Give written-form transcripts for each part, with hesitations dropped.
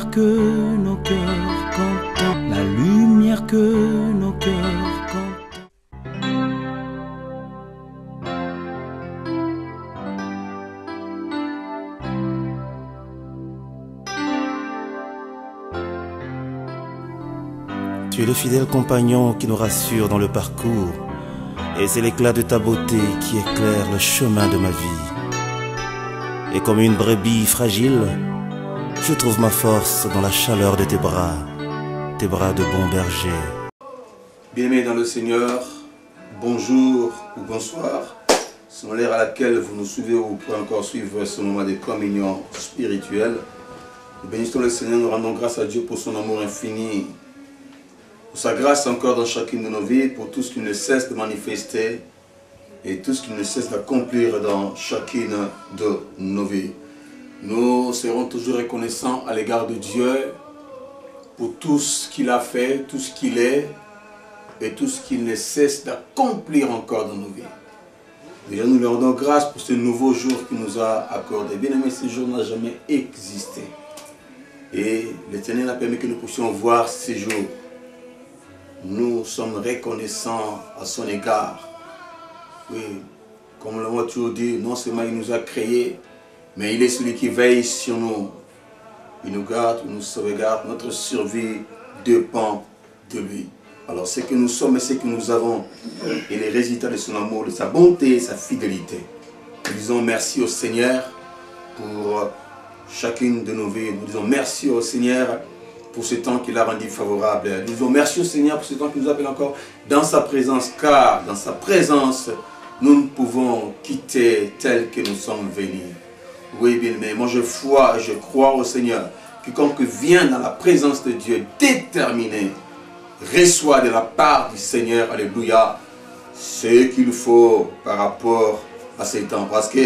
lumière que nos cœurs contemplent, la lumière que nos cœurs contemplent. Tu es le fidèle compagnon qui nous rassure dans le parcours, et c'est l'éclat de ta beauté qui éclaire le chemin de ma vie. Et comme une brebis fragile, je trouve ma force dans la chaleur de tes bras de bon berger. Bien-aimés dans le Seigneur, bonjour ou bonsoir, selon l'heure à laquelle vous nous suivez ou vous pouvez encore suivre ce moment de communion spirituelle. Nous bénissons le Seigneur, nous rendons grâce à Dieu pour son amour infini, pour sa grâce encore dans chacune de nos vies, pour tout ce qu'il ne cesse de manifester et tout ce qu'il ne cesse d'accomplir dans chacune de nos vies. Nous serons toujours reconnaissants à l'égard de Dieu pour tout ce qu'il a fait, tout ce qu'il est et tout ce qu'il ne cesse d'accomplir encore dans nos vies. Déjà, nous lui rendons grâce pour ce nouveau jour qu'il nous a accordé. Bien aimé, ce jour n'a jamais existé. Et l'Éternel a permis que nous puissions voir ces jours. Nous sommes reconnaissants à son égard. Oui, comme l'avons toujours dit, non seulement il nous a créés, mais il est celui qui veille sur nous. Il nous garde, il nous sauvegarde. Notre survie dépend de lui. Alors ce que nous sommes et ce que nous avons est les résultats de son amour, de sa bonté et sa fidélité. Nous disons merci au Seigneur pour chacune de nos vies. Nous disons merci au Seigneur pour ce temps qu'il a rendu favorable. Nous disons merci au Seigneur pour ce temps qu'il nous appelle encore dans sa présence, car dans sa présence, nous ne pouvons quitter tel que nous sommes venus. Oui, bien aimé, moi je vois et je crois au Seigneur. Quiconque vient dans la présence de Dieu déterminé, reçoit de la part du Seigneur, alléluia, ce qu'il faut par rapport à ces temps. Parce que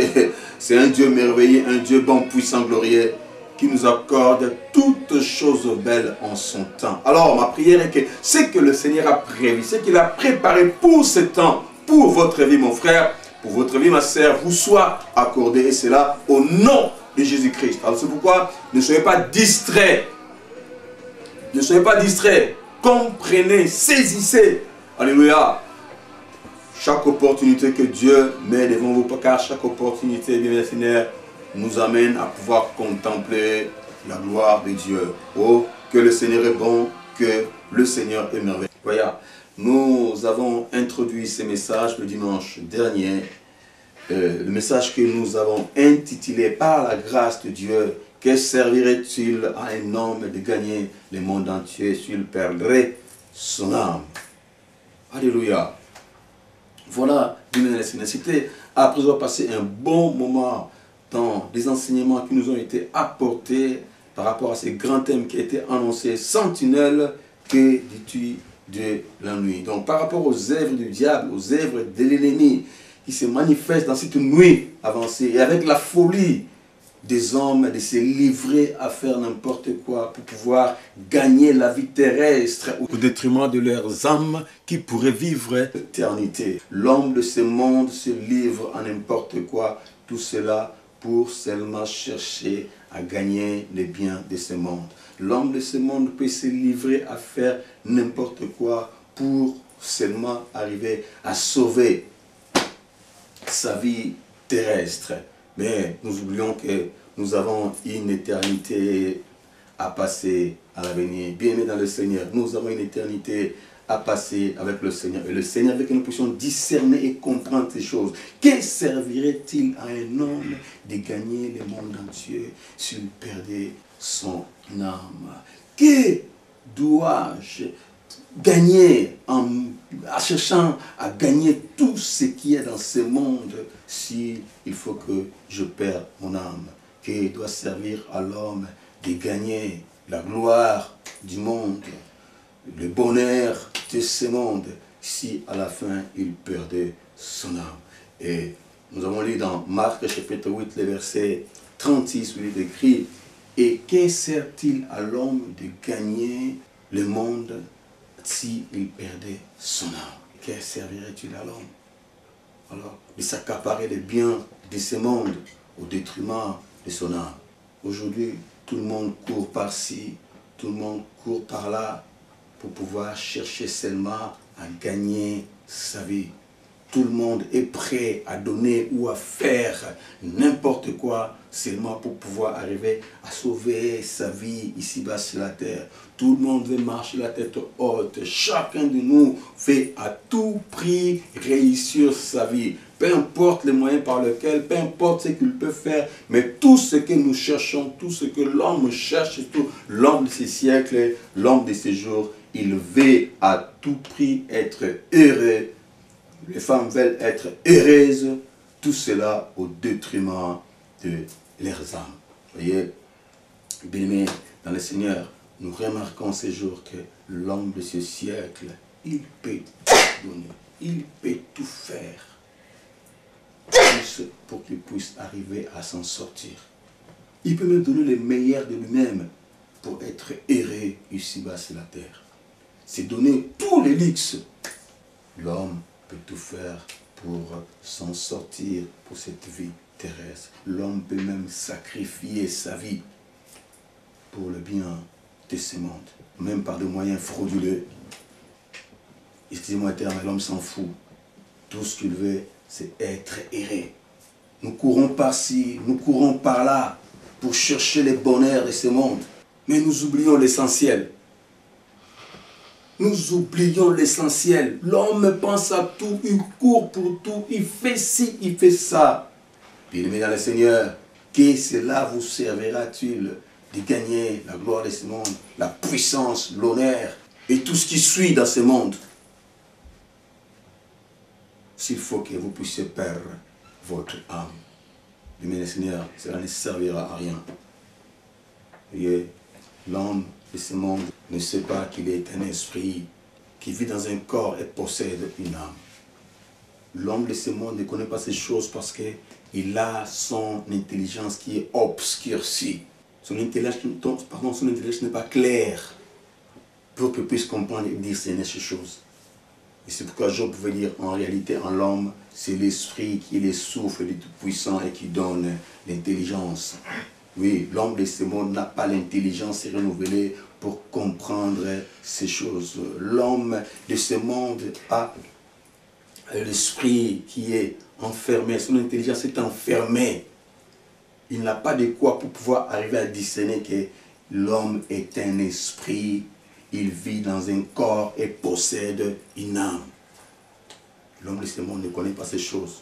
c'est un Dieu merveilleux, un Dieu bon, puissant, glorieux, qui nous accorde toutes choses belles en son temps. Alors ma prière est que ce que le Seigneur a prévu, ce qu'il a préparé pour ce temps, pour votre vie mon frère, pour votre vie ma sœur, vous soit accordé, et cela au nom de Jésus-Christ. Alors c'est pourquoi ne soyez pas distraits. Ne soyez pas distraits. Comprenez, saisissez. Alléluia. Chaque opportunité que Dieu met devant vous, car chaque opportunité, bien Seigneur, nous amène à pouvoir contempler la gloire de Dieu. Oh, que le Seigneur est bon, que le Seigneur est merveilleux. Voilà, nous avons introduit ces messages le dimanche dernier. Le message que nous avons intitulé « Par la grâce de Dieu, que servirait-il à un homme de gagner le monde entier s'il perdrait son âme ?» Alléluia. Voilà, c'était après avoir passé un bon moment dans les enseignements qui nous ont été apportés par rapport à ces grands thèmes qui étaient annoncés. Sentinelle, que dis-tu de la nuit? Donc par rapport aux œuvres du diable, aux œuvres de l'ennemi qui se manifestent dans cette nuit avancée, et avec la folie des hommes de se livrer à faire n'importe quoi pour pouvoir gagner la vie terrestre au détriment de leurs âmes qui pourraient vivre l'éternité. L'homme de ce monde se livre à n'importe quoi, tout cela pour seulement chercher à gagner les biens de ce monde. L'homme de ce monde peut se livrer à faire n'importe quoi pour seulement arriver à sauver sa vie terrestre. Mais nous oublions que nous avons une éternité à passer à l'avenir. Bien-aimés dans le Seigneur, nous avons une éternité à passer avec le Seigneur. Et le Seigneur veut que nous puissions discerner et comprendre ces choses. Que servirait-il à un homme de gagner le monde entier s'il perdait son âme? Que dois-je gagner en cherchant à gagner tout ce qui est dans ce monde si il faut que je perde mon âme? Que doit servir à l'homme de gagner la gloire du monde, le bonheur de ce monde, si à la fin il perdait son âme? Et nous avons lu dans Marc chapitre 8, le verset 36, où il est écrit: et que sert-il à l'homme de gagner le monde s'il perdait son âme? Que servirait-il à l'homme? Alors, de s'accaparer les biens de ce monde au détriment de son âme. Aujourd'hui, tout le monde court par-ci, tout le monde court par-là pour pouvoir chercher seulement à gagner sa vie. Tout le monde est prêt à donner ou à faire n'importe quoi seulement pour pouvoir arriver à sauver sa vie ici-bas sur la terre. Tout le monde veut marcher la tête haute. Chacun de nous veut à tout prix réussir sa vie. Peu importe les moyens par lesquels, peu importe ce qu'il peut faire, mais tout ce que nous cherchons, tout ce que l'homme cherche, tout l'homme de ces siècles, l'homme de ces jours, il veut à tout prix être heureux. Les femmes veulent être heureuses, tout cela au détriment de leurs âmes. Vous voyez, bien-aimés dans le Seigneur, nous remarquons ces jours que l'homme de ce siècle, il peut tout donner, il peut tout faire pour qu'il puisse arriver à s'en sortir. Il peut même donner le meilleur de lui-même pour être heureux ici-bas sur la terre. C'est donner tous les luxes. L'homme peut tout faire pour s'en sortir pour cette vie terrestre. L'homme peut même sacrifier sa vie pour le bien de ce monde, même par des moyens frauduleux. Excusez-moi le terme, l'homme s'en fout. Tout ce qu'il veut, c'est être heureux. Nous courons par-ci, nous courons par-là pour chercher le bonheur de ce monde. Mais nous oublions l'essentiel. Nous oublions l'essentiel. L'homme pense à tout, il court pour tout, il fait ci, il fait ça. Bien-aimés dans le Seigneur, que cela vous servira-t-il de gagner la gloire de ce monde, la puissance, l'honneur et tout ce qui suit dans ce monde, s'il faut que vous puissiez perdre votre âme? Bien-aimés dans le Seigneur, cela ne servira à rien. Voyez, l'homme de ce monde ne sait pas qu'il est un esprit qui vit dans un corps et possède une âme. L'homme de ce monde ne connaît pas ces choses parce qu'il a son intelligence qui est obscurcie. Son intelligence n'est pas claire pour qu'il puisse comprendre et discerner ces choses. Et c'est pourquoi Job pouvait dire, en réalité, en l'homme, c'est l'esprit qui est le souffle du Tout-Puissant et qui donne l'intelligence. Oui, l'homme de ce monde n'a pas l'intelligence renouvelée pour comprendre ces choses. L'homme de ce monde a l'esprit qui est enfermé, son intelligence est enfermée. Il n'a pas de quoi pour pouvoir arriver à discerner que l'homme est un esprit, il vit dans un corps et possède une âme. L'homme de ce monde ne connaît pas ces choses.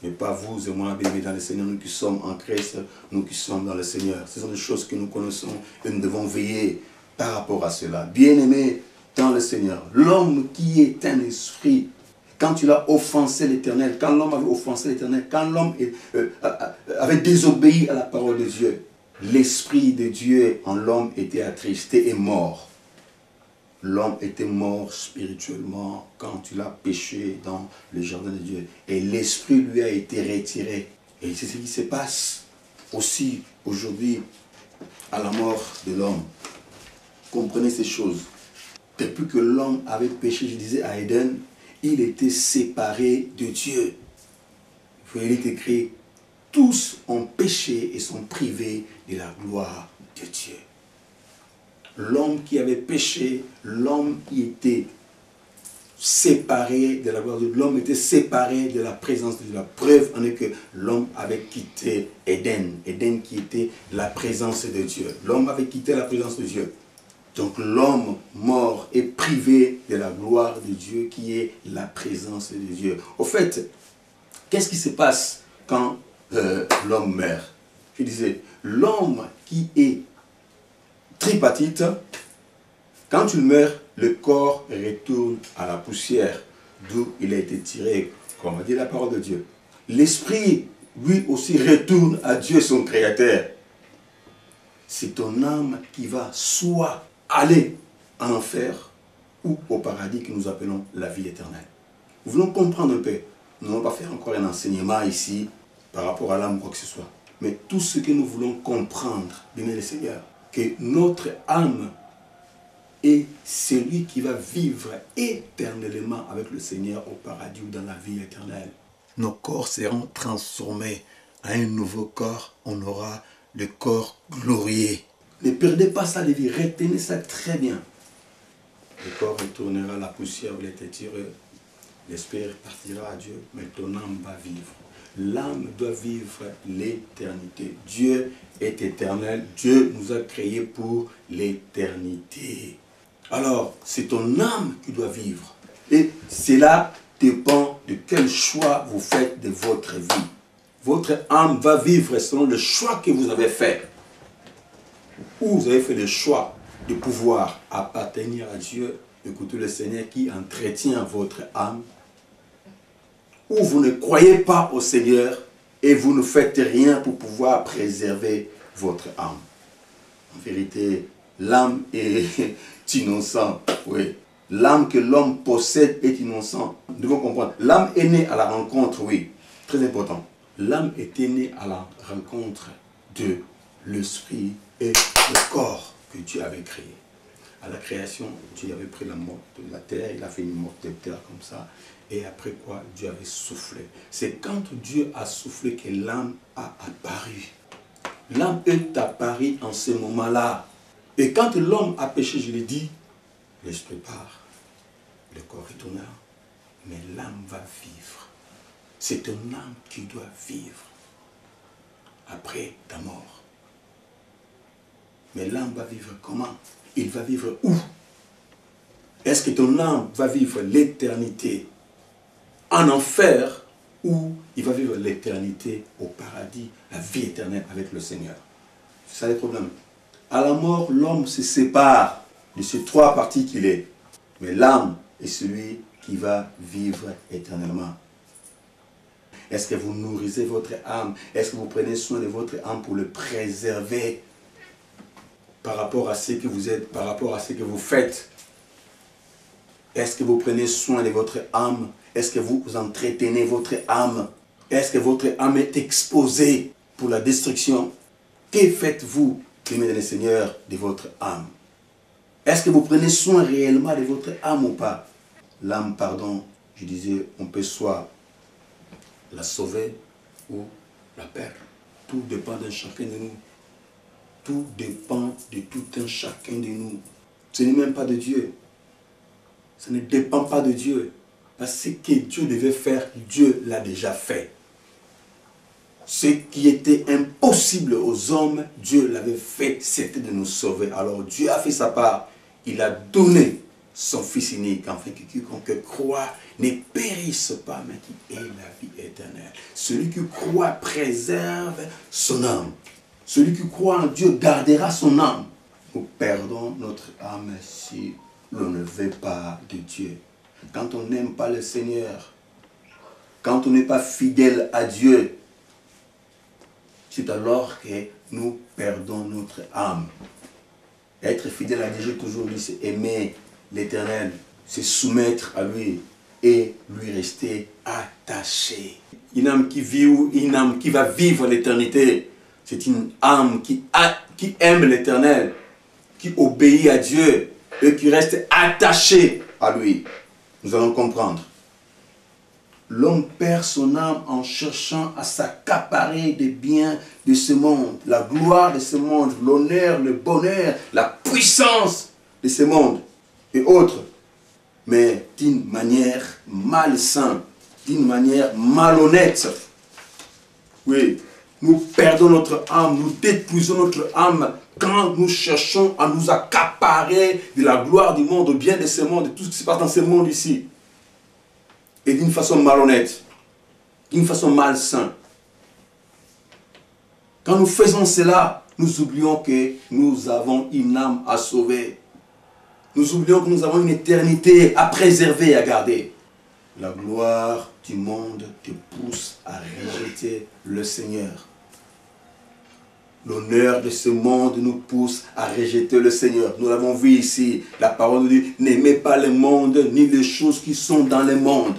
Mais pas vous et moi, bien dans le Seigneur, nous qui sommes en Christ, nous qui sommes dans le Seigneur. Ce sont des choses que nous connaissons et nous devons veiller par rapport à cela. Bien-aimé dans le Seigneur, l'homme qui est un esprit, quand il a offensé l'Éternel, quand l'homme avait offensé l'Éternel, quand l'homme avait désobéi à la parole de Dieu, l'Esprit de Dieu en l'homme était attristé et mort. L'homme était mort spirituellement quand il a péché dans le jardin de Dieu. Et l'Esprit lui a été retiré. Et c'est ce qui se passe aussi aujourd'hui à la mort de l'homme. Comprenez ces choses. Depuis que l'homme avait péché, je disais à Éden, il était séparé de Dieu. Il est écrit, tous ont péché et sont privés de la gloire de Dieu. L'homme qui avait péché, l'homme qui était séparé de la gloire de Dieu, l'homme était séparé de la présence de Dieu. La preuve en est que l'homme avait quitté Éden, Éden qui était la présence de Dieu. L'homme avait quitté la présence de Dieu. Donc l'homme mort est privé de la gloire de Dieu qui est la présence de Dieu. Au fait, qu'est-ce qui se passe quand l'homme meurt? Je disais, l'homme qui est tripartite, quand tu meurs, le corps retourne à la poussière d'où il a été tiré, comme a dit la parole de Dieu. L'esprit, lui aussi, retourne à Dieu son Créateur. C'est ton âme qui va soit aller en enfer ou au paradis que nous appelons la vie éternelle. Nous voulons comprendre un peu. Nous n'allons pas faire encore un enseignement ici par rapport à l'âme ou quoi que ce soit. Mais tout ce que nous voulons comprendre, bien le Seigneur, que notre âme est celui qui va vivre éternellement avec le Seigneur au paradis ou dans la vie éternelle. Nos corps seront transformés à un nouveau corps. On aura le corps glorieux. perdez pas ça de vie, retenez ça très bien. Le corps retournera à la poussière où il était tiré. L'esprit partira à Dieu, mais ton âme va vivre. L'âme doit vivre l'éternité. Dieu est éternel. Dieu nous a créés pour l'éternité. Alors, c'est ton âme qui doit vivre. Et cela dépend de quel choix vous faites de votre vie. Votre âme va vivre selon le choix que vous avez fait. Ou vous avez fait le choix de pouvoir appartenir à Dieu, écoutez le Seigneur qui entretient votre âme. Ou vous ne croyez pas au Seigneur et vous ne faites rien pour pouvoir préserver votre âme. En vérité, l'âme est innocente. Oui. L'âme que l'homme possède est innocente. Nous devons comprendre. L'âme est née à la rencontre, oui. Très important. L'âme était née à la rencontre de l'esprit et le corps que Dieu avait créé. À la création, Dieu avait pris la mort de la terre, il a fait une mort de terre comme ça. Et après quoi, Dieu avait soufflé. C'est quand Dieu a soufflé que l'âme a apparu. L'âme est apparue en ce moment-là. Et quand l'homme a péché, je l'ai dit, l'esprit part, le corps retournera, mais l'âme va vivre. C'est ton âme qui doit vivre après ta mort. Mais l'âme va vivre comment? Il va vivre où? Est-ce que ton âme va vivre l'éternité en enfer ou il va vivre l'éternité au paradis, la vie éternelle avec le Seigneur? C'est ça le problème. À la mort, l'homme se sépare de ces trois parties qu'il est. Mais l'âme est celui qui va vivre éternellement. Est-ce que vous nourrissez votre âme? Est-ce que vous prenez soin de votre âme pour le préserver par rapport à ce que vous êtes, par rapport à ce que vous faites? Est-ce que vous prenez soin de votre âme? Est-ce que vous entretenez votre âme? Est-ce que votre âme est exposée pour la destruction? Que faites-vous, bien le Seigneur, de votre âme? Est-ce que vous prenez soin réellement de votre âme ou pas? L'âme, pardon, je disais, on peut soit la sauver ou la perdre. Tout dépend de chacun de nous. Tout dépend de tout un chacun de nous. Ce n'est même pas de Dieu. Ça ne dépend pas de Dieu. Parce que Dieu devait faire, Dieu l'a déjà fait. Ce qui était impossible aux hommes, Dieu l'avait fait, c'était de nous sauver. Alors Dieu a fait sa part. Il a donné son Fils unique, afin que quiconque croit ne périsse pas, mais qui ait la vie éternelle. Celui qui croit préserve son âme. Celui qui croit en Dieu gardera son âme. Nous perdons notre âme si l'on ne veut pas de Dieu. Quand on n'aime pas le Seigneur, quand on n'est pas fidèle à Dieu, c'est alors que nous perdons notre âme. Être fidèle à Dieu, j'ai toujours dit, c'est aimer l'Éternel, c'est soumettre à lui et lui rester attaché. Une âme qui vit ou une âme qui va vivre l'éternité, c'est une âme qui aime l'Éternel, qui obéit à Dieu et qui reste attaché à lui. Nous allons comprendre. L'homme perd son âme en cherchant à s'accaparer des biens de ce monde, la gloire de ce monde, l'honneur, le bonheur, la puissance de ce monde et autres, mais d'une manière malsaine, d'une manière malhonnête. Oui, nous perdons notre âme, nous détruisons notre âme quand nous cherchons à nous accaparer de la gloire du monde, au bien de ce monde, de tout ce qui se passe dans ce monde ici. Et d'une façon malhonnête, d'une façon malsaine. Quand nous faisons cela, nous oublions que nous avons une âme à sauver. Nous oublions que nous avons une éternité à préserver et à garder. La gloire du monde te pousse à rejeter le Seigneur. L'honneur de ce monde nous pousse à rejeter le Seigneur. Nous l'avons vu ici. La parole nous dit, n'aimez pas le monde ni les choses qui sont dans le monde.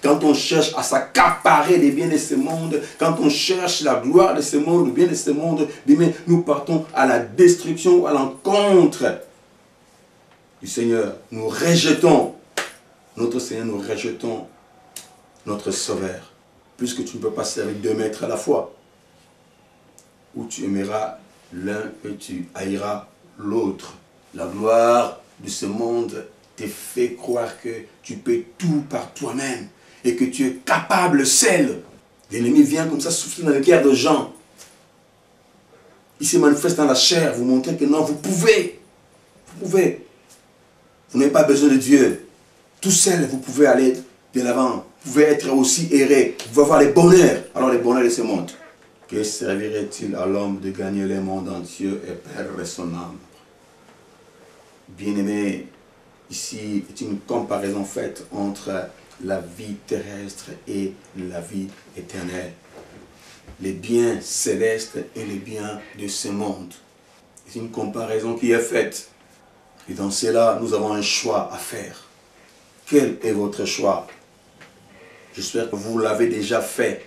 Quand on cherche à s'accaparer des biens de ce monde, quand on cherche la gloire de ce monde, le bien de ce monde, nous partons à la destruction, à l'encontre du Seigneur. Nous rejetons notre Seigneur, nous rejetons notre Sauveur. Puisque tu ne peux pas servir deux maîtres à la fois. Ou tu aimeras l'un et tu haïras l'autre. La gloire de ce monde te fait croire que tu peux tout par toi-même et que tu es capable seul. L'ennemi vient comme ça souffler dans le cœur de gens. Il se manifeste dans la chair, vous montrez que non, vous pouvez. Vous pouvez. Vous n'avez pas besoin de Dieu. Tout seul, vous pouvez aller de l'avant. Vous pouvez être aussi erré. Vous pouvez avoir les bonheurs. Alors les bonheurs de ce monde. Que servirait-il à l'homme de gagner le monde entier et perdre son âme? Bien-aimé, ici est une comparaison faite entre la vie terrestre et la vie éternelle. Les biens célestes et les biens de ce monde. C'est une comparaison qui est faite. Et dans cela, nous avons un choix à faire. Quel est votre choix? J'espère que vous l'avez déjà fait.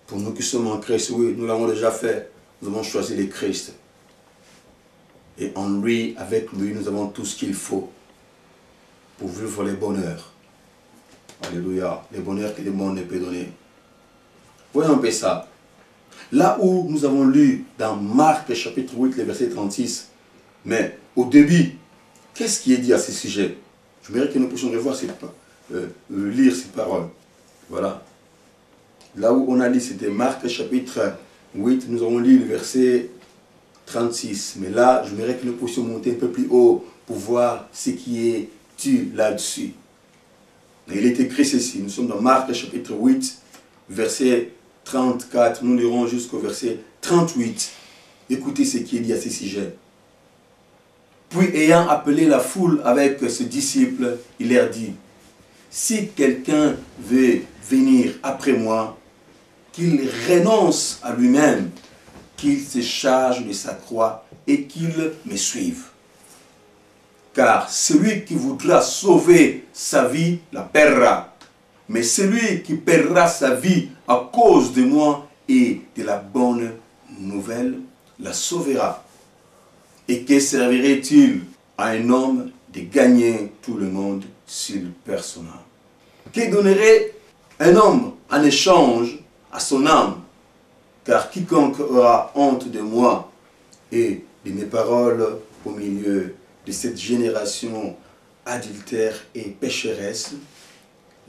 Pour nous qui sommes en Christ, oui, nous l'avons déjà fait. Nous avons choisi le Christ. Et en lui, avec lui, nous avons tout ce qu'il faut pour vivre les bonheurs. Alléluia. Les bonheurs que le monde ne peut donner. Voyons un peu ça. Là où nous avons lu dans Marc chapitre 8, le verset 36, mais au début, qu'est-ce qui est dit à ce sujet? Je voudrais que nous puissions revoir lire ces paroles. Voilà. Là où on a lu, c'était Marc chapitre 8, nous avons lu le verset 36. Mais là, je voudrais que nous puissions monter un peu plus haut pour voir ce qui est dit là-dessus. Il est écrit ceci, nous sommes dans Marc chapitre 8, verset 34, nous lirons jusqu'au verset 38. Écoutez ce qui est dit à ce sujet. Puis ayant appelé la foule avec ses disciples, il leur dit, si quelqu'un veut venir après moi, qu'il renonce à lui-même, qu'il se charge de sa croix et qu'il me suive. Car celui qui voudra sauver sa vie la perdra. Mais celui qui perdra sa vie à cause de moi et de la bonne nouvelle la sauvera. Et que servirait-il à un homme de gagner tout le monde s'il perd son âme? Que donnerait un homme en échange à son âme? Car quiconque aura honte de moi et de mes paroles au milieu de cette génération adultère et pécheresse,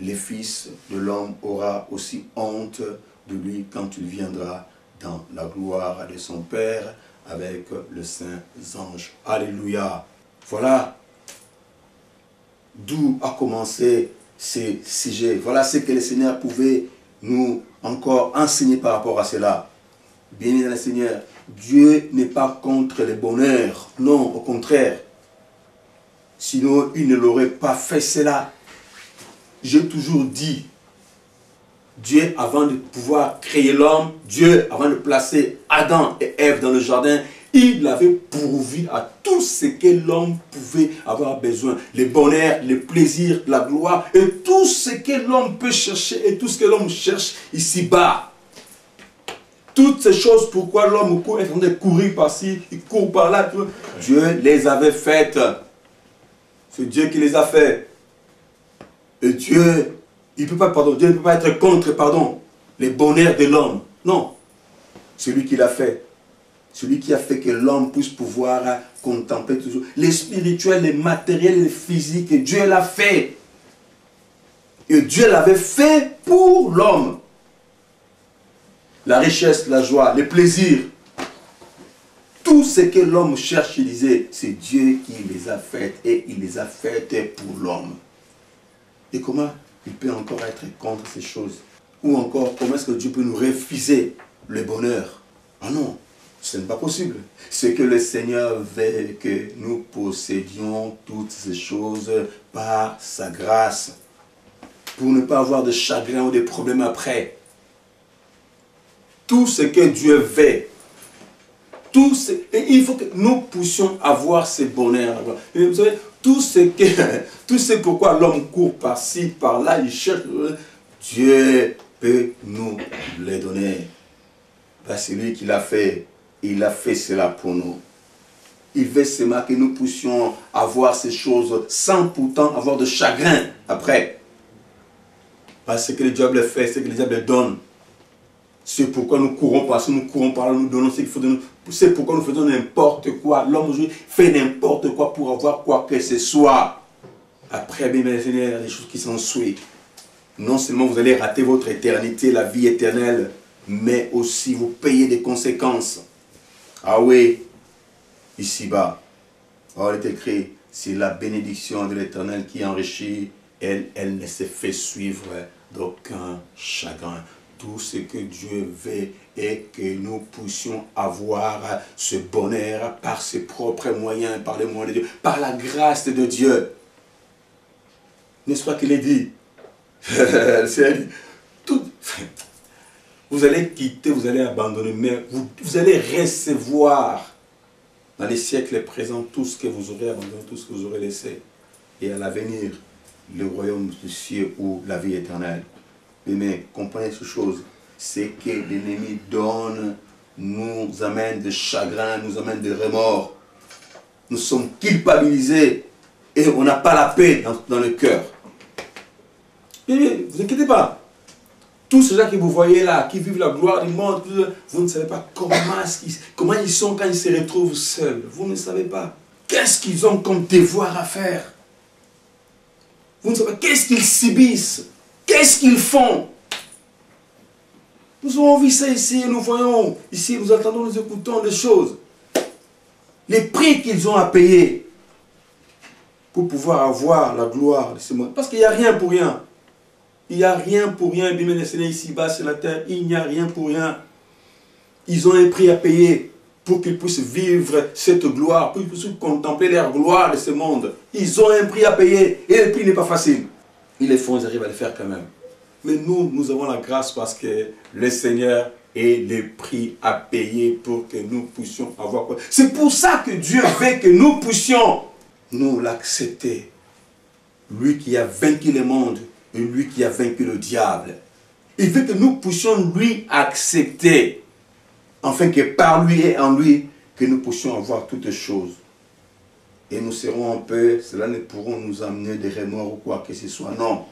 le Fils de l'homme aura aussi honte de lui quand il viendra dans la gloire de son Père avec les saints anges. Alléluia. Voilà d'où a commencé ce sujet. Voilà ce que le Seigneur pouvait nous encore enseigner par rapport à cela. Bien-aimé dans le Seigneur, Dieu n'est pas contre le bonheur. Non, au contraire. Sinon, il ne l'aurait pas fait cela. J'ai toujours dit, Dieu, avant de pouvoir créer l'homme, Dieu, avant de placer Adam et Ève dans le jardin, il avait pourvu à tout ce que l'homme pouvait avoir besoin. Le bonheur, le plaisir, la gloire et tout ce que l'homme peut chercher et tout ce que l'homme cherche ici-bas. Toutes ces choses, pourquoi l'homme est en train de courir par-ci, il court par-là, Dieu les avait faites. C'est Dieu qui les a fait. Et Dieu, Dieu ne peut pas être contre, les bonheurs de l'homme. Non. C'est lui qui l'a fait. Celui qui a fait que l'homme puisse pouvoir contempler toujours. Les spirituels, les matériels, les physiques, Dieu l'a fait. Et Dieu l'avait fait pour l'homme. La richesse, la joie, les plaisirs. Tout ce que l'homme cherche, il disait, c'est Dieu qui les a faites et il les a faites pour l'homme. Et comment il peut encore être contre ces choses? Ou encore, comment est-ce que Dieu peut nous refuser le bonheur? Ah non, ce n'est pas possible. C'est que le Seigneur veut que nous possédions toutes ces choses par sa grâce. Pour ne pas avoir de chagrin ou de problèmes après. Tout ce que Dieu veut. Et il faut que nous puissions avoir ce bonheur. Et vous savez, tout ce pourquoi l'homme court par-ci, par-là, il cherche, Dieu peut nous les donner. C'est lui qui l'a fait. Il a fait cela pour nous. Il veut seulement que nous puissions avoir ces choses sans pourtant avoir de chagrin après. Parce que le diable fait, c'est que le diable donne. C'est pourquoi nous courons parce que nous courons par là, nous donnons ce qu'il faut de nous. C'est pourquoi nous faisons n'importe quoi. L'homme aujourd'hui fait n'importe quoi pour avoir quoi que ce soit. Après, bien, il y a des choses qui s'ensuivent. Non seulement vous allez rater votre éternité, la vie éternelle, mais aussi vous payez des conséquences. Ah oui, ici-bas, il est écrit, c'est la bénédiction de l'Éternel qui enrichit, elle ne se fait suivre d'aucun chagrin. Tout ce que Dieu veut est que nous puissions avoir ce bonheur par ses propres moyens, par les moyens de Dieu, par la grâce de Dieu. N'est-ce pas qu'il est dit? Vous allez quitter, vous allez abandonner, mais vous allez recevoir dans les siècles présents tout ce que vous aurez abandonné, tout ce que vous aurez laissé. Et à l'avenir, le royaume du ciel ou la vie éternelle. Mais comprenez cette chose, c'est que l'ennemi donne, nous amène de chagrin, nous amène de remords. Nous sommes culpabilisés et on n'a pas la paix dans le cœur. Mais vous inquiétez pas. Tous ceux que vous voyez là, qui vivent la gloire du monde, vous ne savez pas comment ils sont quand ils se retrouvent seuls. Vous ne savez pas. Qu'est-ce qu'ils ont comme devoir à faire? Vous ne savez pas. Qu'est-ce qu'ils subissent? Qu'est-ce qu'ils font? Nous avons vu ça ici, nous voyons ici, nous attendons, nous écoutons des choses. Les prix qu'ils ont à payer pour pouvoir avoir la gloire de ce monde. Parce qu'il n'y a rien pour rien. Il n'y a rien pour rien, bien les Seigneurs ici-bas sur la terre, il n'y a rien pour rien. Ils ont un prix à payer pour qu'ils puissent vivre cette gloire, pour qu'ils puissent contempler leur gloire de ce monde. Ils ont un prix à payer et le prix n'est pas facile. Ils le font, ils arrivent à le faire quand même. Mais nous avons la grâce parce que le Seigneur est le prix à payer pour que nous puissions avoir quoi. C'est pour ça que Dieu veut que nous puissions nous l'accepter. Lui qui a vaincu le monde. Et lui qui a vaincu le diable. Il veut que nous puissions lui accepter. Afin que par lui et en lui, que nous puissions avoir toutes choses. Et nous serons en paix. Cela ne pourra nous amener des remords ou quoi que ce soit. Non.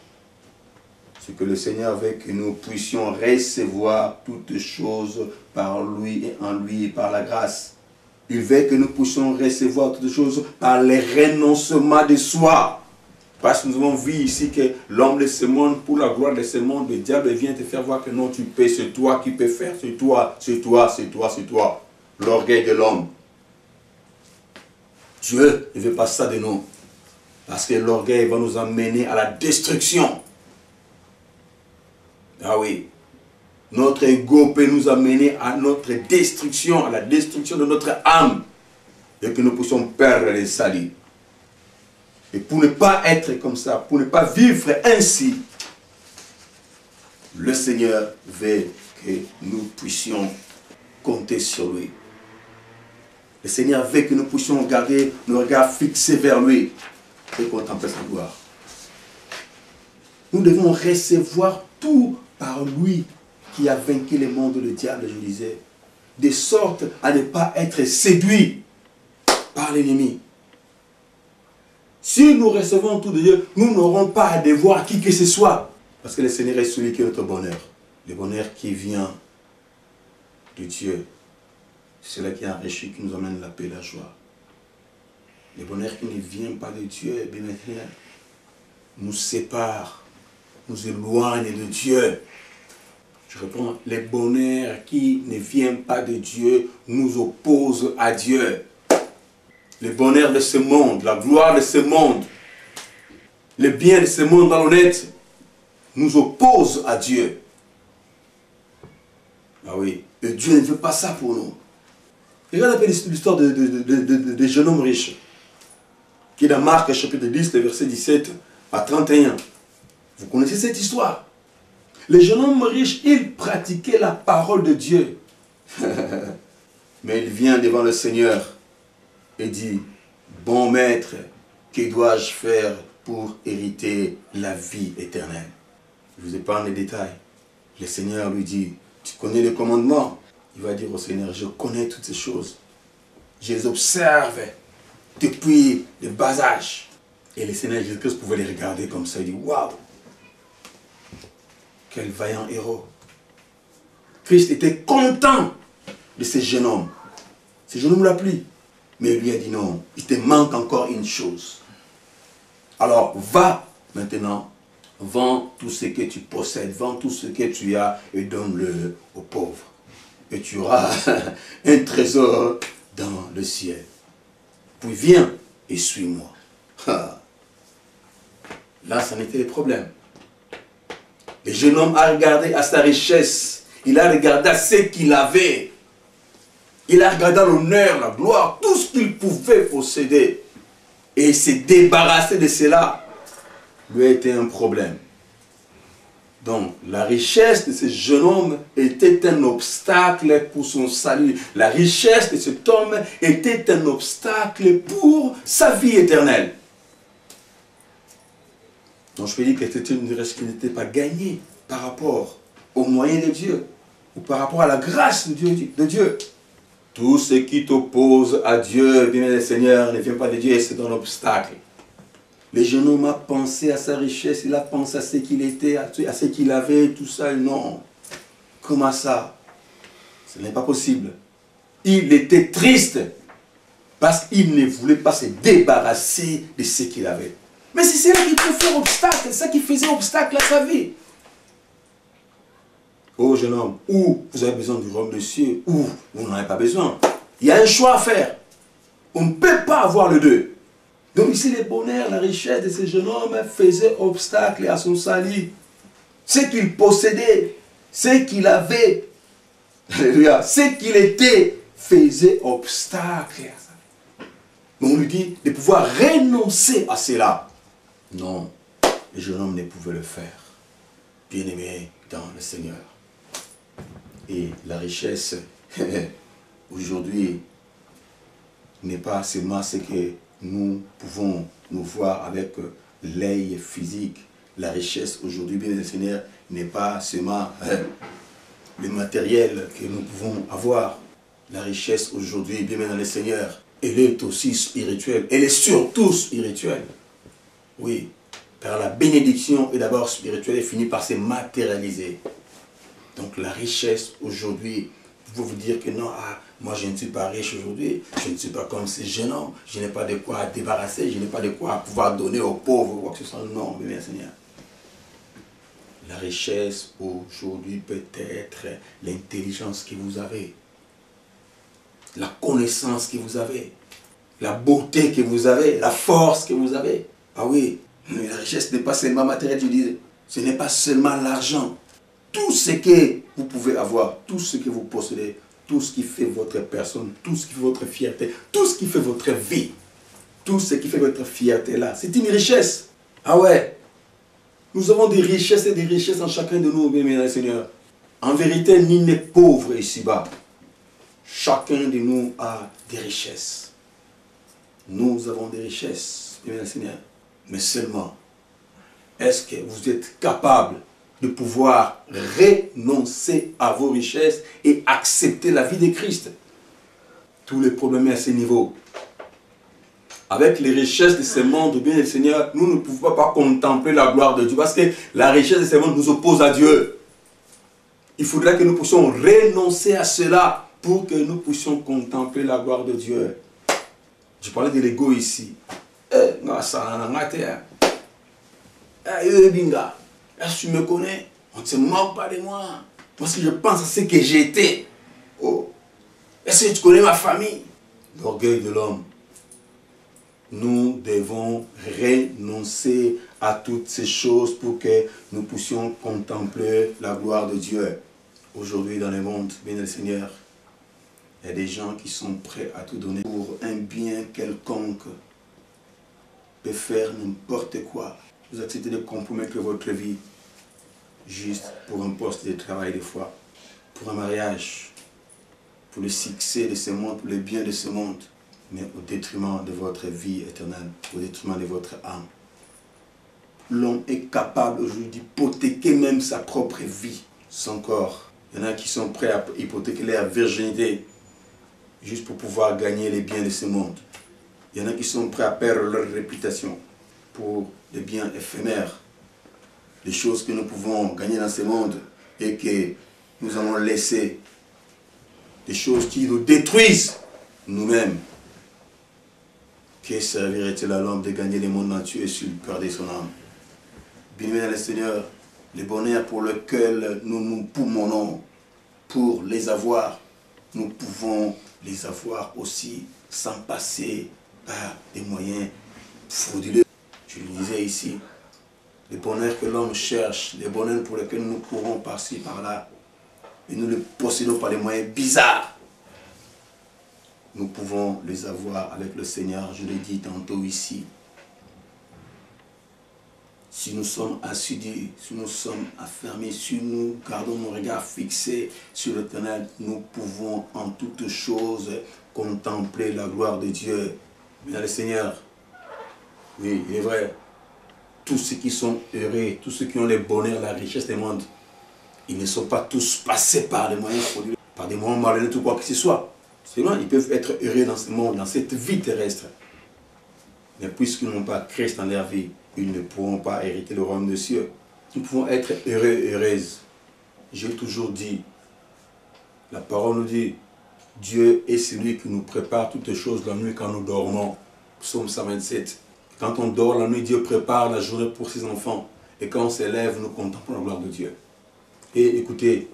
C'est que le Seigneur veut que nous puissions recevoir toutes choses par lui et en lui et par la grâce. Il veut que nous puissions recevoir toutes choses par le renoncement de soi. Parce que nous avons vu ici que l'homme de ce monde, pour la gloire de ce monde, le diable vient te faire voir que non, tu peux, c'est toi qui peux faire, c'est toi, c'est toi, c'est toi, c'est toi. L'orgueil de l'homme. Dieu ne veut pas ça de nous. Parce que l'orgueil va nous amener à la destruction. Ah oui. Notre ego peut nous amener à notre destruction, à la destruction de notre âme. Et que nous puissions perdre les salis. Et pour ne pas être comme ça, pour ne pas vivre ainsi, le Seigneur veut que nous puissions compter sur lui. Le Seigneur veut que nous puissions garder nos regards fixés vers lui et contempler sa gloire. Nous devons recevoir tout par lui qui a vaincu le monde, le diable, je disais, de sorte à ne pas être séduit par l'ennemi. Si nous recevons tout de Dieu, nous n'aurons pas à devoir qui que ce soit. Parce que le Seigneur est celui qui est notre bonheur. Le bonheur qui vient de Dieu. C'est cela qui enrichit, qui nous amène la paix et la joie. Le bonheur qui ne vient pas de Dieu, bien maintenant, nous sépare, nous éloigne de Dieu. Je réponds, le bonheur qui ne vient pas de Dieu nous oppose à Dieu. Le bonheur de ce monde, la gloire de ce monde, le bien de ce monde malhonnête nous oppose à Dieu. Ah oui, et Dieu ne veut pas ça pour nous. Regarde un peu l'histoire de jeune homme riche, qui est dans Marc chapitre 10, le verset 17 à 31. Vous connaissez cette histoire. Le jeune homme riche, il pratiquait la parole de Dieu. Mais il vient devant le Seigneur et dit, bon maître, que dois-je faire pour hériter la vie éternelle? Je vous épargne les détails. Le Seigneur lui dit, tu connais les commandements? Il va dire au Seigneur, je connais toutes ces choses. Je les observe depuis le bas âge. Et le Seigneur Jésus-Christ pouvait les regarder comme ça. Il dit, waouh, quel vaillant héros. Christ était content de ce jeune homme. Ce jeune homme l'a pris. Mais il lui a dit non, il te manque encore une chose. Alors va maintenant, vends tout ce que tu possèdes, vends tout ce que tu as et donne-le aux pauvres. Et tu auras un trésor dans le ciel. Puis viens et suis-moi. Là, ça n'était le problème. Le jeune homme a regardé à sa richesse. Il a regardé à ce qu'il avait. Il a regardé l'honneur, la gloire, tout ce qu'il pouvait posséder. Et se débarrasser de cela lui a été un problème. Donc, la richesse de ce jeune homme était un obstacle pour son salut. La richesse de cet homme était un obstacle pour sa vie éternelle. Donc, je peux dire que c'était une richesse qui n'était pas gagnée par rapport aux moyens de Dieu ou par rapport à la grâce de Dieu. Tout ce qui t'oppose à Dieu, bien le Seigneur, ne vient pas de Dieu, c'est un obstacle. Le jeune homme a pensé à sa richesse, il a pensé à ce qu'il était, à ce qu'il avait, tout ça. Non. Comment ça? Ce n'est pas possible. Il était triste parce qu'il ne voulait pas se débarrasser de ce qu'il avait. Mais c'est cela qui peut faire obstacle, c'est ça qui faisait obstacle à sa vie. Oh jeune homme, ou vous avez besoin du royaume des cieux, ou vous n'en avez pas besoin. Il y a un choix à faire. On ne peut pas avoir les deux. Donc ici, le bonheur, la richesse de ce jeune homme faisait obstacle à son salut. Ce qu'il possédait, ce qu'il avait, alléluia, ce qu'il était, faisait obstacle à ça. Mais on lui dit de pouvoir renoncer à cela. Non, le jeune homme ne pouvait le faire. Bien-aimé dans le Seigneur. Et la richesse, aujourd'hui, n'est pas seulement ce que nous pouvons nous voir avec l'œil physique. La richesse aujourd'hui, bien le Seigneur, n'est pas seulement le matériel que nous pouvons avoir. La richesse aujourd'hui, bien dans le Seigneur, elle est aussi spirituelle. Elle est surtout spirituelle. Oui, car la bénédiction est d'abord spirituelle et finit par se matérialiser. Donc la richesse aujourd'hui, vous vous dire que non, moi je ne suis pas riche aujourd'hui, je ne suis pas comme ces jeunes hommes, je n'ai pas de quoi débarrasser, je n'ai pas de quoi pouvoir donner aux pauvres ou quoi que ce soit. Non, bien Seigneur. La richesse aujourd'hui peut être l'intelligence que vous avez, la connaissance que vous avez, la beauté que vous avez, la force que vous avez. Ah oui, mais la richesse n'est pas seulement matérielle, je dis, ce n'est pas seulement l'argent. Tout ce que vous pouvez avoir, tout ce que vous possédez, tout ce qui fait votre personne, tout ce qui fait votre fierté, tout ce qui fait votre vie, tout ce qui fait votre fierté là, c'est une richesse. Ah ouais, nous avons des richesses et des richesses en chacun de nous, bien aimé Seigneur. En vérité, nul n'est pauvre ici-bas. Chacun de nous a des richesses. Nous avons des richesses, bien aimé Seigneur. Mais seulement, est-ce que vous êtes capable de pouvoir renoncer à vos richesses et accepter la vie de Christ? Tous les problèmes à ce niveau. Avec les richesses de ce monde, bien le Seigneur, nous ne pouvons pas contempler la gloire de Dieu parce que la richesse de ce monde nous oppose à Dieu. Il faudra que nous puissions renoncer à cela pour que nous puissions contempler la gloire de Dieu. Je parlais de l'ego ici. Est-ce que tu me connais? On ne se moque pas de moi. Parce que je pense à ce que j'étais. Oh. Est-ce que tu connais ma famille? L'orgueil de l'homme. Nous devons renoncer à toutes ces choses pour que nous puissions contempler la gloire de Dieu. Aujourd'hui dans le monde, bien le Seigneur, il y a des gens qui sont prêts à tout donner pour un bien quelconque. De faire n'importe quoi. Vous acceptez de compromettre votre vie juste pour un poste de travail des fois, pour un mariage, pour le succès de ce monde, pour le bien de ce monde, mais au détriment de votre vie éternelle, au détriment de votre âme. L'homme est capable aujourd'hui d'hypothéquer même sa propre vie, son corps. Il y en a qui sont prêts à hypothéquer leur virginité juste pour pouvoir gagner les biens de ce monde. Il y en a qui sont prêts à perdre leur réputation pour des biens éphémères, des choses que nous pouvons gagner dans ce monde et que nous allons laisser des choses qui nous détruisent nous-mêmes. Que servirait-il à l'homme de gagner les mondes entiers et s'il perdait son âme? Bien-aimé le Seigneur, le bonheur pour lequel nous nous poumonons pour les avoir, nous pouvons les avoir aussi sans passer par des moyens frauduleux. Je le disais ici, le bonheur que l'homme cherche, le bonheur pour lequel nous courons par-ci, par-là, et nous le possédons par des moyens bizarres. Nous pouvons les avoir avec le Seigneur, je l'ai dit tantôt ici. Si nous sommes assidus, si nous sommes affermis, si nous gardons nos regards fixés sur l'Éternel, nous pouvons en toutes choses contempler la gloire de Dieu. Mais le Seigneur, oui, il est vrai, tous ceux qui sont heureux, tous ceux qui ont le bonheur, la richesse des mondes, ils ne sont pas tous passés par des moyens frauduleux, par des moyens malhonnêtes ou quoi que ce soit. Seulement, ils peuvent être heureux dans ce monde, dans cette vie terrestre. Mais puisqu'ils n'ont pas Christ dans leur vie, ils ne pourront pas hériter le royaume des cieux. Nous pouvons être heureux et heureuses. J'ai toujours dit, la parole nous dit, Dieu est celui qui nous prépare toutes choses la nuit quand nous dormons. Psaume 127. Quand on dort la nuit, Dieu prépare la journée pour ses enfants. Et quand on s'élève, nous contemplons la gloire de Dieu. Et écoutez,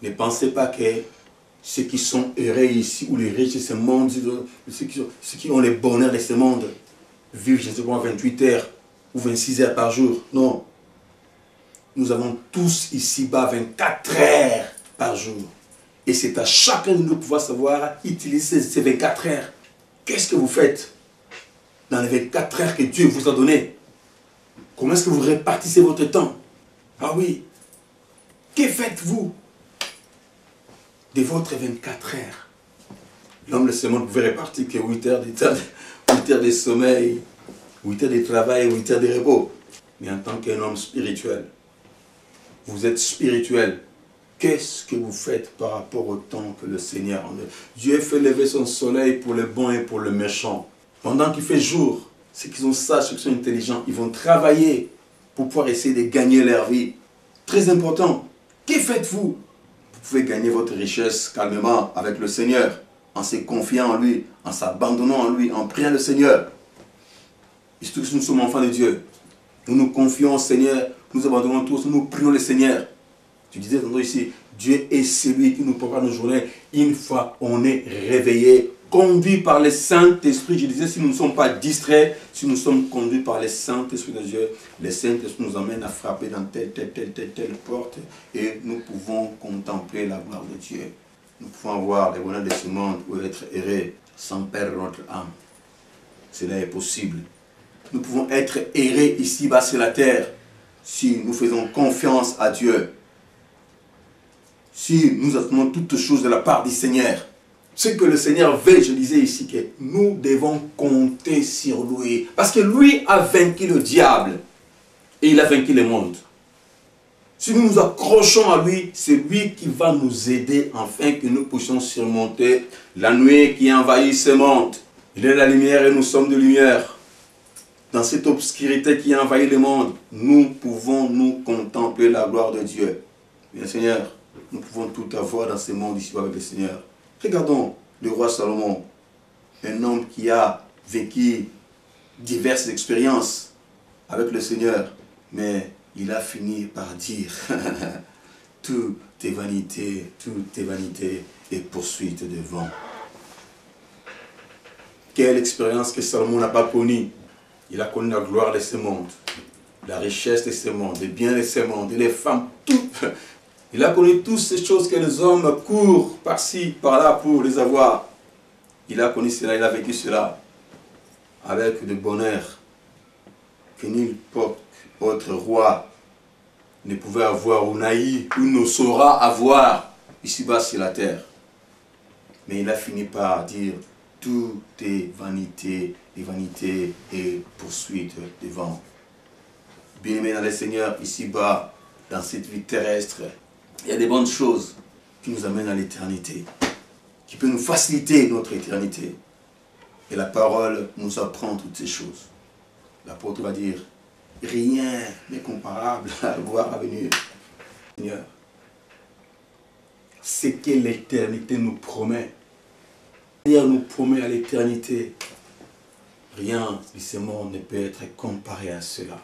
ne pensez pas que ceux qui sont heureux ici, ou les riches de ce monde, ceux qui ont les bonheurs de ce monde, vivent, je ne sais pas, 28 heures ou 26 heures par jour. Non. Nous avons tous ici-bas 24 heures par jour. Et c'est à chacun de nous de pouvoir savoir utiliser ces 24 heures. Qu'est-ce que vous faites dans les 24 heures que Dieu vous a données? Comment est-ce que vous répartissez votre temps? Ah oui. Que faites-vous de votre 24 heures? L'homme de ce monde pouvait répartir que 8 heures de sommeil, 8 heures de travail, 8 heures de repos. Mais en tant qu'un homme spirituel, vous êtes spirituel. Qu'est-ce que vous faites par rapport au temps que le Seigneur en donne? Dieu fait lever son soleil pour le bon et pour le méchant. Pendant qu'il fait jour, ceux qui sont sages, ceux qui sont intelligents, ils vont travailler pour pouvoir essayer de gagner leur vie. Très important. Que faites-vous? Vous pouvez gagner votre richesse calmement avec le Seigneur, en se confiant en lui, en s'abandonnant en lui, en priant le Seigneur. Et surtout que nous sommes enfants de Dieu. Nous nous confions au Seigneur, nous abandonnons tous, nous prions le Seigneur. Tu disais tantôt ici, Dieu est celui qui nous prépare nos journées. Une fois on est réveillé, conduit par le Saint-Esprit. Je disais, si nous ne sommes pas distraits, si nous sommes conduits par le Saint-Esprit de Dieu, le Saint-Esprit nous emmène à frapper dans telle porte et nous pouvons contempler la gloire de Dieu. Nous pouvons avoir les bonheurs de ce monde ou être heureux sans perdre notre âme. Cela est possible. Nous pouvons être heureux ici-bas sur la terre si nous faisons confiance à Dieu. Si nous attendons toutes choses de la part du Seigneur. Ce que le Seigneur veut, je disais ici, que nous devons compter sur lui. Parce que lui a vaincu le diable. Et il a vaincu le monde. Si nous nous accrochons à lui, c'est lui qui va nous aider afin que nous puissions surmonter la nuit qui envahit ce monde. Il est la lumière et nous sommes de lumière. Dans cette obscurité qui envahit le monde, nous pouvons nous contempler la gloire de Dieu. Bien Seigneur, nous pouvons tout avoir dans ce monde ici avec le Seigneur. Regardons le roi Salomon, un homme qui a vécu diverses expériences avec le Seigneur, mais il a fini par dire tout est vanité et poursuite de vent. Quelle expérience que Salomon n'a pas connue. Il a connu la gloire de ce monde, la richesse de ce monde, les biens de ce monde, et les femmes, tout. Il a connu toutes ces choses que les hommes courent par-ci, par-là pour les avoir. Il a connu cela, il a vécu cela avec le bonheur que nul autre roi ne pouvait avoir ou naïf ou ne saura avoir ici-bas sur la terre. Mais il a fini par dire tout est vanité et poursuite de vent. Bien-aimé dans le Seigneur, ici-bas, dans cette vie terrestre, il y a des bonnes choses qui nous amènent à l'éternité, qui peuvent nous faciliter notre éternité. Et la parole nous apprend toutes ces choses. L'apôtre va dire, rien n'est comparable à la gloire à venir. Seigneur, ce que l'éternité nous promet. Le Seigneur nous promet à l'éternité. Rien de ce monde ne peut être comparé à cela.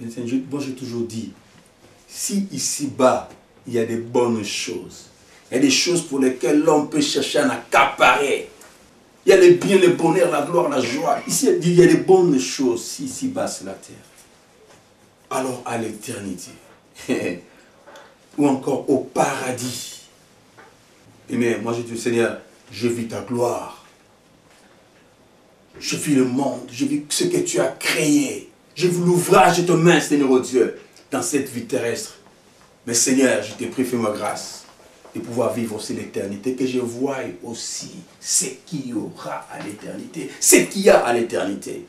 Moi j'ai toujours dit, si ici-bas, il y a des bonnes choses, il y a des choses pour lesquelles l'homme peut chercher à en accaparer. Il y a les biens, le bonheur, la gloire, la joie. Ici, il y a des bonnes choses si ici-bas sur la terre. Alors à l'éternité, ou encore au paradis. Mais moi je dis, Seigneur, je vis ta gloire. Je vis le monde, je vis ce que tu as créé. Je vis l'ouvrage de tes mains, Seigneur, oh Dieu, dans cette vie terrestre. Mais Seigneur, je te prie, fais-moi grâce de pouvoir vivre aussi l'éternité, que je voie aussi ce qu'il y aura à l'éternité, ce qu'il y a à l'éternité.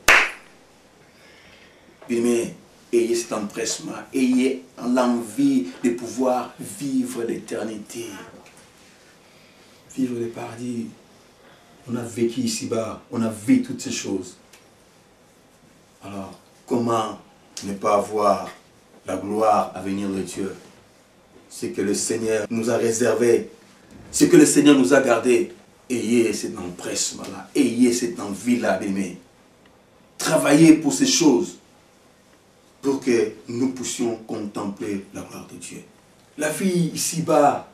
Mais ayez cet empressement, ayez l'envie de pouvoir vivre l'éternité. Vivre le paradis. On a vécu ici-bas, on a vu toutes ces choses. Alors, comment ne pas avoir la gloire à venir de Dieu? Ce que le Seigneur nous a réservé, ce que le Seigneur nous a gardé. Ayez cet empressement-là, ayez cette envie-là d'aimer. Travaillez pour ces choses, pour que nous puissions contempler la gloire de Dieu. La vie ici-bas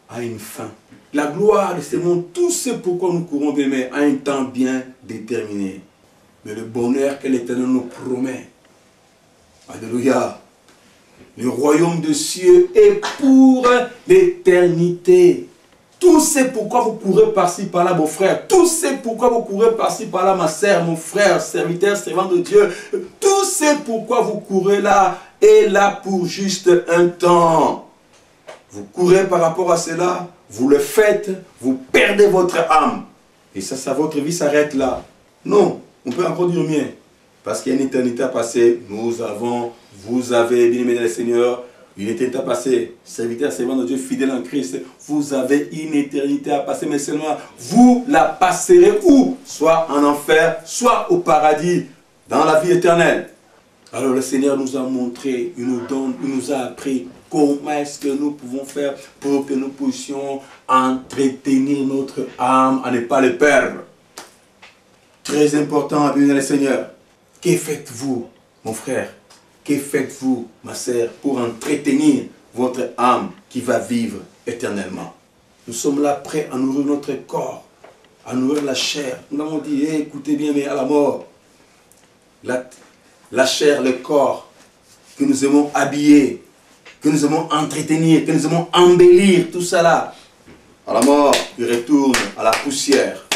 a une fin. La gloire de ce monde, tout ce pourquoi nous courons d'aimer, a un temps bien déterminé. Mais le bonheur que l'Éternel nous promet, alléluia, le royaume des cieux est pour l'éternité. Tout ce pourquoi vous courez par-ci, par-là, mon frère. Tout ce pourquoi vous courez par-ci, par-là, ma sœur, mon frère, serviteur, servant de Dieu. Tout ce pourquoi vous courez là, est là pour juste un temps. Vous courez par rapport à cela, vous le faites, vous perdez votre âme. Et ça votre vie s'arrête là. Non, on peut encore dire mieux. Parce qu'il y a une éternité à passer. Vous avez, bien aimé dans le Seigneur, une éternité à passer. Serviteur, servant de Dieu, fidèle en Christ, vous avez une éternité à passer, mais seulement vous la passerez où? Soit en enfer, soit au paradis, dans la vie éternelle. Alors le Seigneur nous a montré, il nous a appris comment est-ce que nous pouvons faire pour que nous puissions entretenir notre âme à ne pas le perdre. Très important, bien le Seigneur. Que faites-vous, mon frère? Que faites-vous, ma sœur, pour entretenir votre âme qui va vivre éternellement? Nous sommes là prêts à nourrir notre corps, à nourrir la chair. Nous avons dit, hey, écoutez bien, mais à la mort, la chair, le corps, que nous aimons habiller, que nous aimons entretenir, que nous aimons embellir, tout ça là. À la mort, il retourne à la poussière.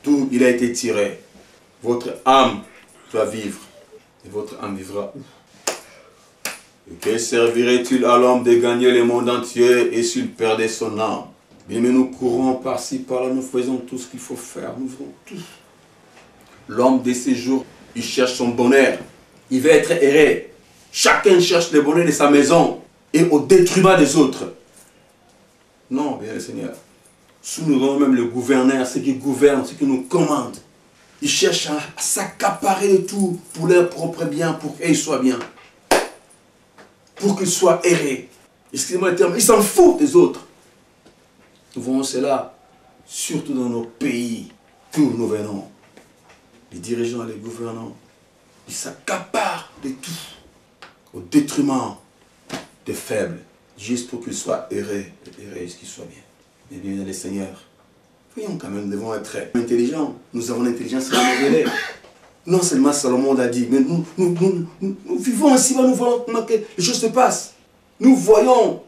Tout, il a été tiré. Votre âme doit vivre. Et votre âme vivra où? Et que servirait-il à l'homme de gagner le monde entier et s'il perdait son âme? Bien, mais nous courons par-ci, par-là, nous faisons tout ce qu'il faut faire. Nous faisons tout. L'homme de ces jours, il cherche son bonheur. Il veut être erré. Chacun cherche le bonheur de sa maison et au détriment des autres. Non, bien le Seigneur. Sous nous avons même le gouverneur, ceux qui gouvernent, ceux qui nous commandent. Ils cherchent à s'accaparer de tout pour leur propre bien, pour qu'ils soient bien. Pour qu'ils soient errés. Excusez-moi le terme, ils s'en foutent des autres. Nous voyons cela, surtout dans nos pays, d'où nous venons. Les dirigeants, les gouvernants, ils s'accaparent de tout, au détriment des faibles, juste pour qu'ils soient heureux, qu'ils soient bien. Mais bien, les seigneurs, voyons quand même, nous devons être intelligents. Nous avons l'intelligence révélée. Non seulement Salomon l'a dit, mais nous vivons ainsi, nous voyons comment que les choses se passent. Nous voyons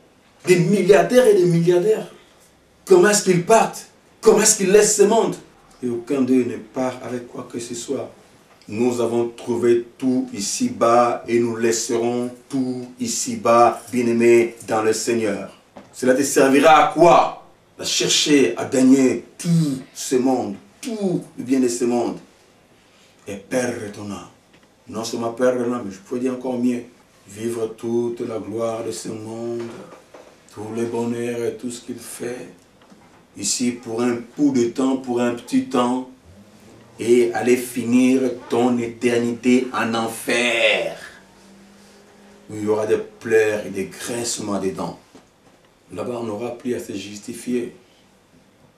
des milliardaires et des milliardaires. Comment est-ce qu'ils partent? Comment est-ce qu'ils laissent ce monde? Et aucun d'eux ne part avec quoi que ce soit. Nous avons trouvé tout ici-bas et nous laisserons tout ici-bas, bien-aimés dans le Seigneur. Cela te servira à quoi? À chercher à gagner tout ce monde, tout le bien de ce monde. Et perdre ton âme. Non seulement perdre l'âme, mais je peux dire encore mieux. Vivre toute la gloire de ce monde, tout le bonheur et tout ce qu'il fait. Ici pour un bout de temps, pour un petit temps. Et aller finir ton éternité en enfer. Où il y aura des pleurs et des grincements des dents. Là-bas, on n'aura plus à se justifier.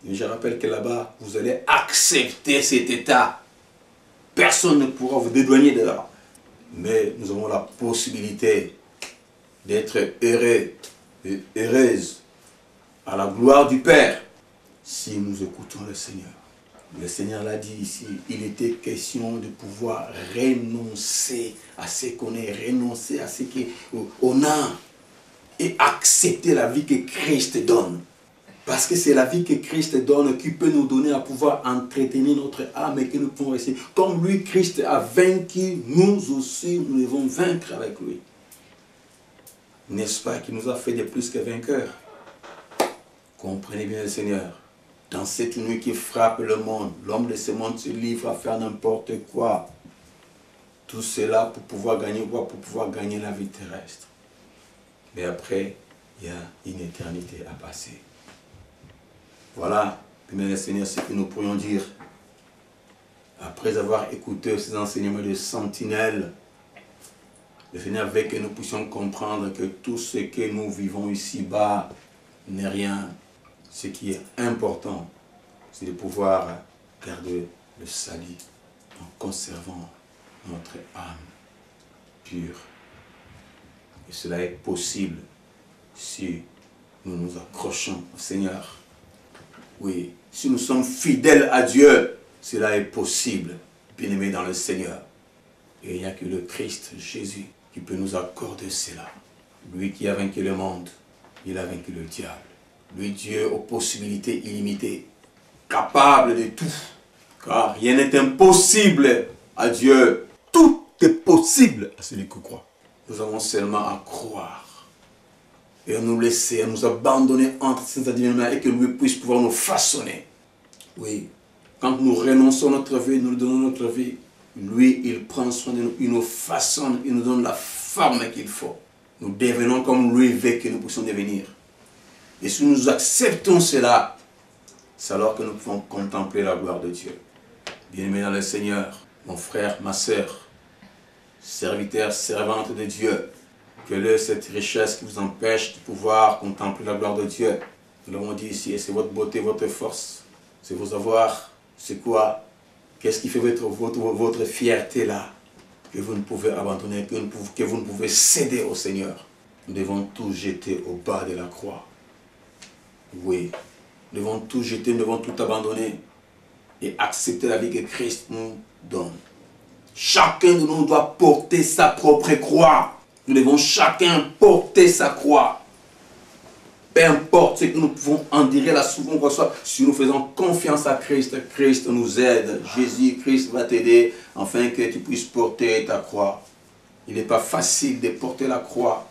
Et je rappelle que là-bas, vous allez accepter cet état. Personne ne pourra vous dédouaner de là. Mais nous avons la possibilité d'être heureux et heureuses à la gloire du Père si nous écoutons le Seigneur. Le Seigneur l'a dit ici, il était question de pouvoir renoncer à ce qu'on est, renoncer à ce qu'on a et accepter la vie que Christ donne. Parce que c'est la vie que Christ donne qui peut nous donner à pouvoir entretenir notre âme et que nous pouvons rester. Comme lui, Christ a vaincu, nous aussi, nous devons vaincre avec lui. N'est-ce pas qu'il nous a fait de plus que vainqueurs? Comprenez bien le Seigneur. Dans cette nuit qui frappe le monde, l'homme de ce monde se livre à faire n'importe quoi. Tout cela pour pouvoir gagner quoi? Pour pouvoir gagner la vie terrestre. Mais après, il y a une éternité à passer. Voilà, bien le Seigneur, ce que nous pourrions dire. Après avoir écouté ces enseignements de sentinelle, le Seigneur veut que nous puissions comprendre que tout ce que nous vivons ici-bas n'est rien. Ce qui est important, c'est de pouvoir garder le salut en conservant notre âme pure. Et cela est possible si nous nous accrochons au Seigneur. Oui, si nous sommes fidèles à Dieu, cela est possible, bien-aimés dans le Seigneur. Et il n'y a que le Christ, Jésus, qui peut nous accorder cela. Lui qui a vaincu le monde, il a vaincu le diable. Lui, Dieu aux possibilités illimitées, capable de tout. Car rien n'est impossible à Dieu. Tout est possible à celui qui croit. Nous avons seulement à croire. Et à nous laisser, à nous abandonner entre ses mains et que lui puisse pouvoir nous façonner. Oui, quand nous renonçons notre vie, nous lui donnons notre vie, lui, il prend soin de nous, il nous façonne, il nous donne la forme qu'il faut. Nous devenons comme lui veut que nous puissions devenir. Et si nous acceptons cela, c'est alors que nous pouvons contempler la gloire de Dieu. Bien-aimé dans le Seigneur, mon frère, ma sœur, serviteur, servante de Dieu, quelle est cette richesse qui vous empêche de pouvoir contempler la gloire de Dieu? Nous l'avons dit ici, c'est votre beauté, votre force, c'est vos avoirs, c'est quoi? Qu'est-ce qui fait votre fierté là, que vous ne pouvez abandonner, que vous ne pouvez céder au Seigneur? Nous devons tout jeter au bas de la croix. Oui, nous devons tout jeter, nous devons tout abandonner et accepter la vie que Christ nous donne. Chacun de nous doit porter sa propre croix. Nous devons chacun porter sa croix. Peu importe ce que nous pouvons endurer, la souffrance qu'on reçoit, si nous faisons confiance à Christ, Christ nous aide. Jésus-Christ va t'aider afin que tu puisses porter ta croix. Il n'est pas facile de porter la croix,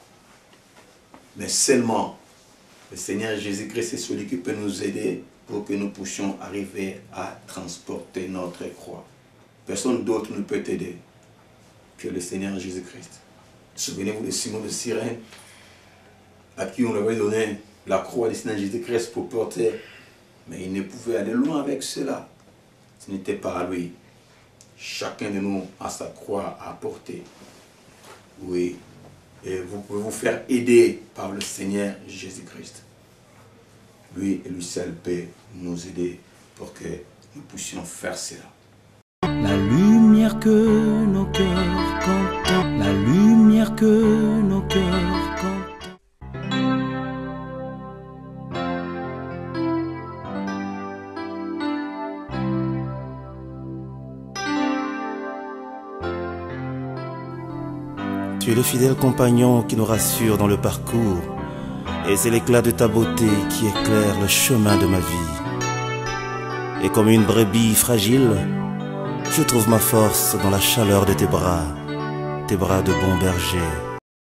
mais seulement le Seigneur Jésus-Christ est celui qui peut nous aider pour que nous puissions arriver à transporter notre croix. Personne d'autre ne peut t'aider que le Seigneur Jésus-Christ. Souvenez-vous de Simon de Cyrène, à qui on avait donné la croix du Seigneur Jésus-Christ pour porter, mais il ne pouvait aller loin avec cela. Ce n'était pas à lui. Chacun de nous a sa croix à porter. Oui. Et vous pouvez vous faire aider par le Seigneur Jésus-Christ. Lui et lui seul peut nous aider pour que nous puissions faire cela. La lumière que nos cœurs contemplent, la lumière que nos cœurs contemplent. Tu es le fidèle compagnon qui nous rassure dans le parcours, et c'est l'éclat de ta beauté qui éclaire le chemin de ma vie. Et comme une brebis fragile, je trouve ma force dans la chaleur de tes bras de bon berger.